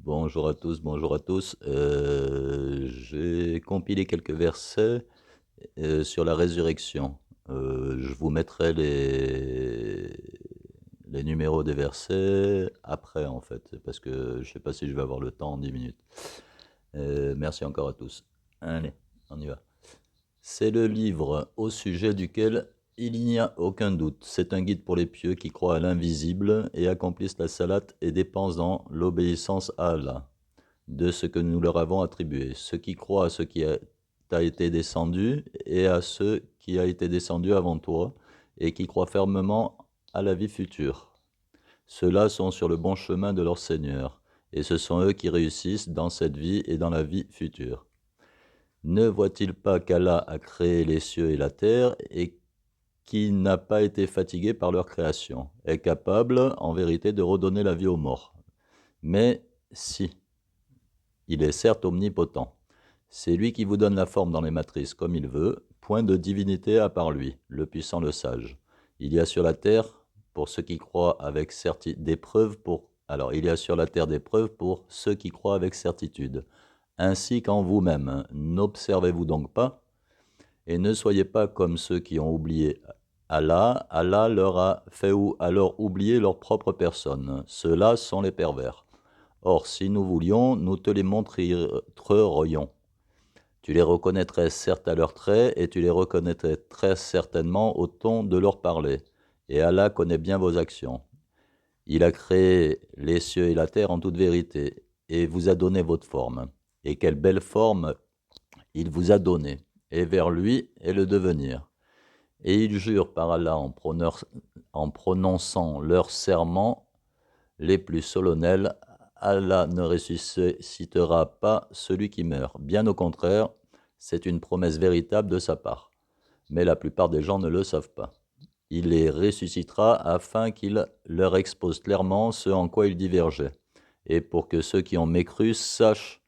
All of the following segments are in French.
Bonjour à tous, bonjour à tous. J'ai compilé quelques versets sur la résurrection. Je vous mettrai les numéros des versets après, en fait, parce que je ne sais pas si je vais avoir le temps en 10 minutes. Merci encore à tous. Allez, on y va. C'est le livre au sujet duquel il n'y a aucun doute. C'est un guide pour les pieux qui croient à l'invisible et accomplissent la salate et dépensent dans l'obéissance à Allah de ce que nous leur avons attribué. Ceux qui croient à ce qui t'a été descendu et à ce qui a été descendu avant toi et qui croient fermement à la vie future. Ceux-là sont sur le bon chemin de leur Seigneur et ce sont eux qui réussissent dans cette vie et dans la vie future. Ne voit-il pas qu'Allah a créé les cieux et la terre et qui n'a pas été fatigué par leur création, est capable en vérité de redonner la vie aux morts. Mais si, il est certes omnipotent. C'est lui qui vous donne la forme dans les matrices comme il veut, point de divinité à part lui, le puissant, le sage. Il y a sur la terre, pour ceux qui croient avec certitude, des preuves pour... Alors, il y a sur la terre des preuves pour ceux qui croient avec certitude. Ainsi qu'en vous-même, n'observez-vous donc pas, et ne soyez pas comme ceux qui ont oublié Allah. Allah leur a fait alors oublier leur propre personne. Ceux-là sont les pervers. Or, si nous voulions, nous te les montrerions. Tu les reconnaîtrais certes à leurs traits, et tu les reconnaîtrais très certainement au ton de leur parler. Et Allah connaît bien vos actions. Il a créé les cieux et la terre en toute vérité, et vous a donné votre forme. Et quelle belle forme il vous a donnée, et vers lui est le devenir. Et ils jurent par Allah en prononçant leurs serments les plus solennels. Allah ne ressuscitera pas celui qui meurt. Bien au contraire, c'est une promesse véritable de sa part. Mais la plupart des gens ne le savent pas. Il les ressuscitera afin qu'il leur expose clairement ce en quoi ils divergeaient, et pour que ceux qui ont mécru sachent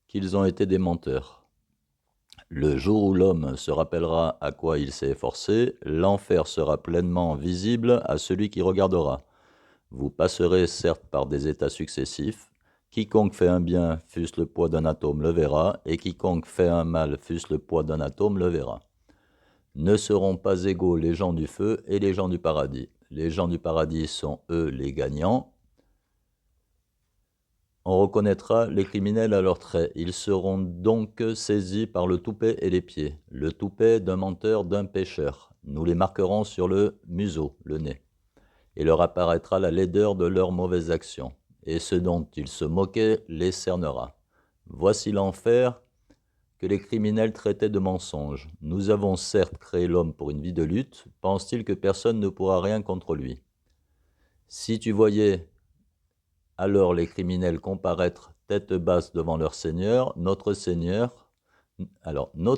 qu'ils ont été des menteurs. Le jour où l'homme se rappellera à quoi il s'est efforcé, l'enfer sera pleinement visible à celui qui regardera. Vous passerez certes par des états successifs. Quiconque fait un bien, fût-ce le poids d'un atome, le verra, et quiconque fait un mal, fût-ce le poids d'un atome, le verra. Ne seront pas égaux les gens du feu et les gens du paradis. Les gens du paradis sont, eux, les gagnants. On reconnaîtra les criminels à leurs traits. Ils seront donc saisis par le toupet et les pieds. Le toupet d'un menteur, d'un pécheur. Nous les marquerons sur le museau, le nez. Et leur apparaîtra la laideur de leurs mauvaises actions. Et ce dont ils se moquaient les cernera. Voici l'enfer que les criminels traitaient de mensonge. Nous avons certes créé l'homme pour une vie de lutte. Pense-t-il que personne ne pourra rien contre lui? Si tu voyais alors les criminels comparaître tête basse devant leur Seigneur, notre Seigneur, nous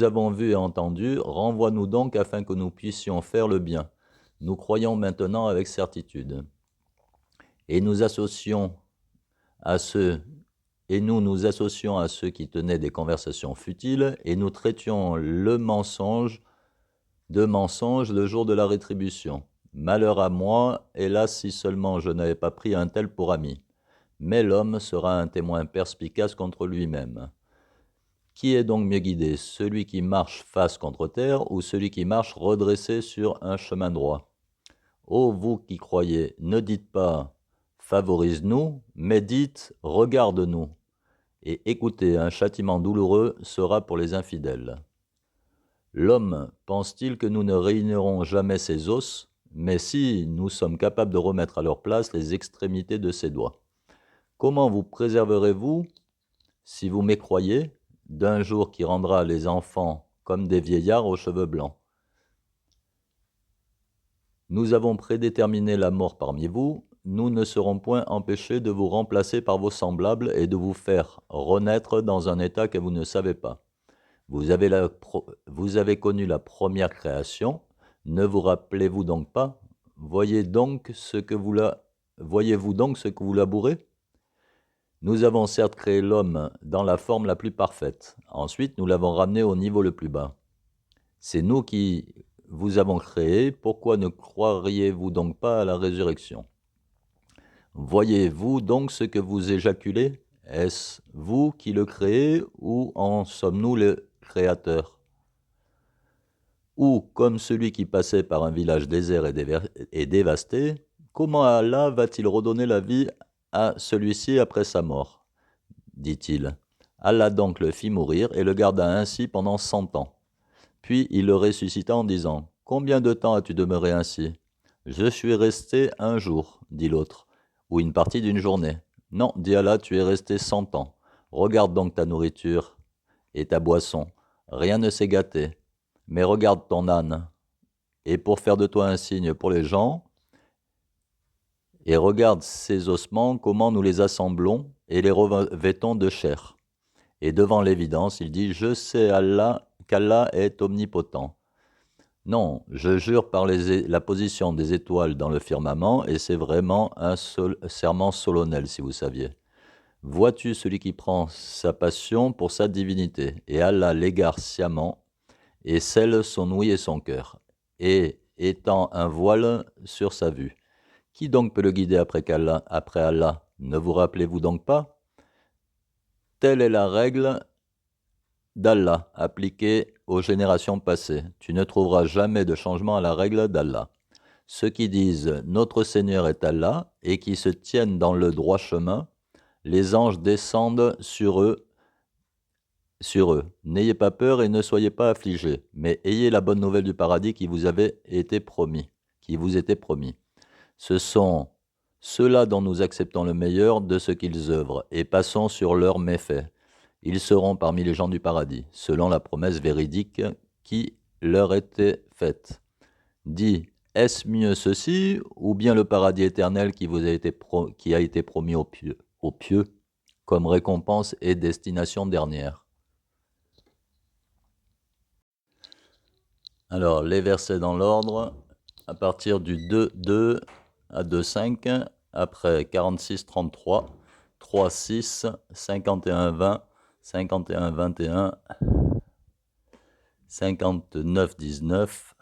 avons vu et entendu, renvoie-nous donc afin que nous puissions faire le bien. Nous croyons maintenant avec certitude. Et nous associons à ceux et nous nous associons à ceux qui tenaient des conversations futiles, et nous traitions le mensonge de mensonge le jour de la rétribution. Malheur à moi, hélas, si seulement je n'avais pas pris un tel pour ami. Mais l'homme sera un témoin perspicace contre lui-même. Qui est donc mieux guidé, celui qui marche face contre terre ou celui qui marche redressé sur un chemin droit? Ô vous qui croyez, ne dites pas favorise-nous, mais dites regarde-nous. Et écoutez, un châtiment douloureux sera pour les infidèles. L'homme pense-t-il que nous ne réunirons jamais ses os? Mais si, nous sommes capables de remettre à leur place les extrémités de ses doigts. Comment vous préserverez-vous, si vous m'écroyez, d'un jour qui rendra les enfants comme des vieillards aux cheveux blancs? Nous avons prédéterminé la mort parmi vous, nous ne serons point empêchés de vous remplacer par vos semblables et de vous faire renaître dans un état que vous ne savez pas. Vous avez connu la première création, ne vous rappelez-vous donc pas? Voyez-vous donc ce que vous labourez? Nous avons certes créé l'homme dans la forme la plus parfaite. Ensuite, nous l'avons ramené au niveau le plus bas. C'est nous qui vous avons créé. Pourquoi ne croiriez-vous donc pas à la résurrection? Voyez-vous donc ce que vous éjaculez? Est-ce vous qui le créez ou en sommes-nous le créateur? Ou, comme celui qui passait par un village désert et dévasté, comment Allah va-t-il redonner la vie à celui-ci après sa mort? Dit-il. Allah donc le fit mourir et le garda ainsi pendant 100 ans. Puis il le ressuscita en disant, « Combien de temps as-tu demeuré ainsi ?»« Je suis resté un jour, dit l'autre, ou une partie d'une journée. »« Non, dit Allah, tu es resté 100 ans. Regarde donc ta nourriture et ta boisson. Rien ne s'est gâté. Mais regarde ton âne. Et pour faire de toi un signe pour les gens, et regarde ces ossements, comment nous les assemblons et les revêtons de chair. » Et devant l'évidence, il dit, « Je sais qu'Allah est omnipotent. » Non, je jure par la position des étoiles dans le firmament, et c'est vraiment un serment solennel, si vous saviez. Vois-tu celui qui prend sa passion pour sa divinité, et Allah l'égare sciemment, et scelle son ouïe et son cœur, et étend un voile sur sa vue. Qui donc peut le guider après Allah? Ne vous rappelez-vous donc pas? Telle est la règle d'Allah appliquée aux générations passées. Tu ne trouveras jamais de changement à la règle d'Allah. Ceux qui disent « Notre Seigneur est Allah » et qui se tiennent dans le droit chemin, les anges descendent sur eux. N'ayez pas peur et ne soyez pas affligés, mais ayez la bonne nouvelle du paradis qui vous était promis. Ce sont ceux-là dont nous acceptons le meilleur de ce qu'ils œuvrent et passons sur leurs méfaits. Ils seront parmi les gens du paradis, selon la promesse véridique qui leur était faite. Dis, est-ce mieux ceci, ou bien le paradis éternel qui a été promis aux pieux, comme récompense et destination dernière? Alors, les versets dans l'ordre, à partir du 2 à 2,5, après 46, 33, 3, 6, 51, 20, 51, 21, 59, 19,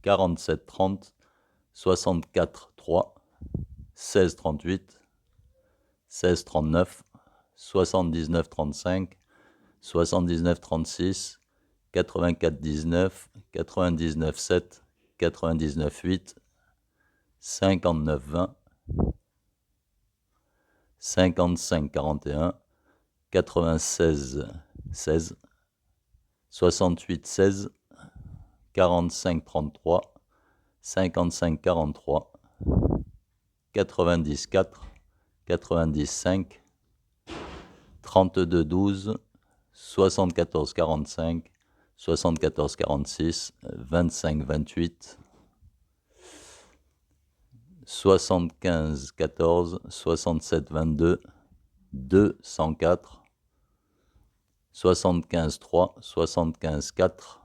47, 30, 64, 3, 16, 38, 16, 39, 79, 35, 79, 36, 84, 19, 99, 7, 99, 8, 59, 20, 55, 41, 96, 16, 68, 16, 45, 33, 55, 43, 90, 4, 90, 5, 32, 12, 74, 45, 74, 46, 25, 28, 75, 14, 67, 22, 2, 104, 75, 3, 75, 4,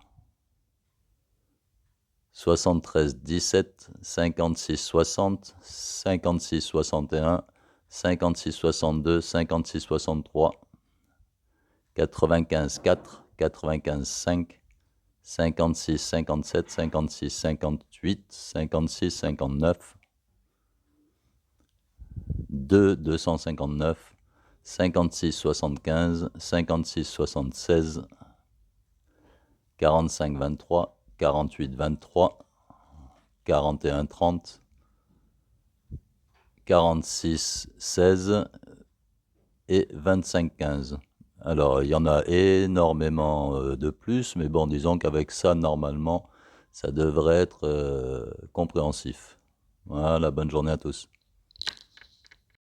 73, 17, 56, 60, 56, 61, 56, 62, 56, 63, 95, 4, 95, 5, 56, 57, 56, 58, 56, 59, 2, 259, 56, 75, 56, 76, 45, 23, 48, 23, 41, 30, 46, 16 et 25, 15. Alors, il y en a énormément de plus, mais bon, disons qu'avec ça, normalement, ça devrait être compréhensif. Voilà, bonne journée à tous.